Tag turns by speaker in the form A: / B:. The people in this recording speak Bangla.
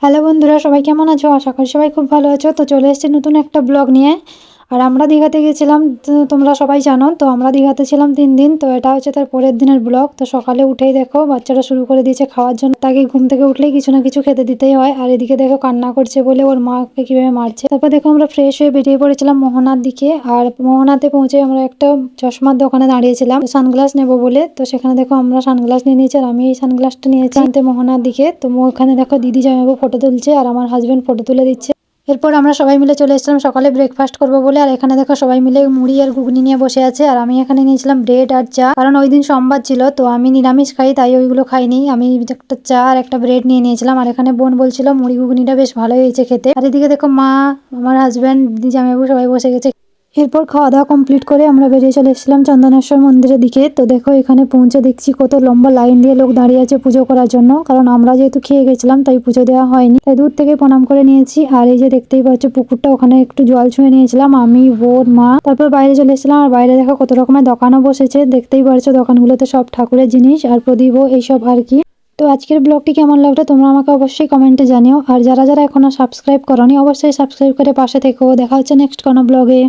A: হ্যালো বন্ধুরা, সবাই কেমন আছো? আশা করি সবাই খুব ভালো আছো। তো চলে এসেছি নতুন একটা ব্লগ নিয়ে। আর আমরা দীঘাতে গেছিলাম, তো তোমরা সবাই জানো। তো আমরা দীঘাতে ছিলাম 3 দিন। তো এটা হচ্ছে তার পরের দিনের ব্লগ। তো সকালে উঠেই দেখো বাচ্চারা শুরু করে দিয়েছে খাওয়ার জন্য। তাকে ঘুম থেকে উঠলেই কিছু না কিছু খেতে দিতেই হয়। আর এদিকে দেখো কান্না করছে বলে ওর মাকে কিভাবে মারছে। তারপর দেখো আমরা ফ্রেশ হয়ে বেরিয়ে পড়েছিলাম মোহনার দিকে। আর মোহনাতে পৌঁছে আমরা একটা চশমার দোকানে দাঁড়িয়েছিলাম সানগ্লাস নেবো বলে। তো সেখানে দেখো আমরা সানগ্লাস নিয়ে নিয়েছি, আর আমি এই সানগ্লাসটা নিয়েছি আনতে মোহনার দিকে। তো ওখানে দেখো দিদি জামাইবাবু ফটো তুলছে আর আমার হাজবেন্ড ফটো তুলে দিচ্ছে। এরপর আমরা সবাই মিলে চলে এসেছিলাম সকালে ব্রেকফাস্ট করবো বলে। আর এখানে দেখো সবাই মিলে মুড়ি আর ঘুগনি নিয়ে বসে আছে। আর আমি এখানে নিয়েছিলাম ব্রেড আর চা, কারণ ওই দিন সোমবার ছিল। তো আমি নিরামিষ খাই, তাই ওইগুলো খাইনি। আমি একটা চা আর একটা ব্রেড নিয়ে নিয়েছিলাম। আর এখানে বোন বলছিল মুড়ি ঘুগনিটা বেশ ভালোই হয়েছে খেতে। আর এদিকে দেখো মা, আমার হাজব্যান্ড, দিদি জামাইবাবু সবাই বসে গেছে। এরপর খাওয়া দাওয়া কমপ্লিট করে আমরা বেরিয়ে চলে এসেছিলাম চন্দনেশ্বর মন্দিরের দিকে। তো দেখো এখানে পৌঁছে দেখছি কত লম্বা লাইন দিয়ে লোক দাঁড়িয়ে আছে পুজো করার জন্য, কারণ আমরা যেহেতু খেয়ে গেছিলাম তাই পুজো দেওয়া হয়নি, তাই দূর থেকে প্রণাম করে নিয়েছি। আর এই যে দেখতেই পাচ্ছ পুকুরটা, ওখানে একটু জল ছুঁয়ে নিয়েছিলাম আমি, বোন, মা। তারপর বাইরে চলে এসেছিলাম। আর বাইরে দেখো কত রকমের দোকানও বসেছে, দেখতেই পারছো দোকানগুলোতে সব ঠাকুরের জিনিস আর প্রদীপও এইসব আর কি। তো আজকের ব্লগটি কেমন লাগলো তোমরা আমাকে অবশ্যই কমেন্টে জানিও। আর যারা যারা এখনো সাবস্ক্রাইব করোনি অবশ্যই সাবস্ক্রাইব করে পাশে থেকো। দেখা হচ্ছে নেক্সট কোনো ব্লগে।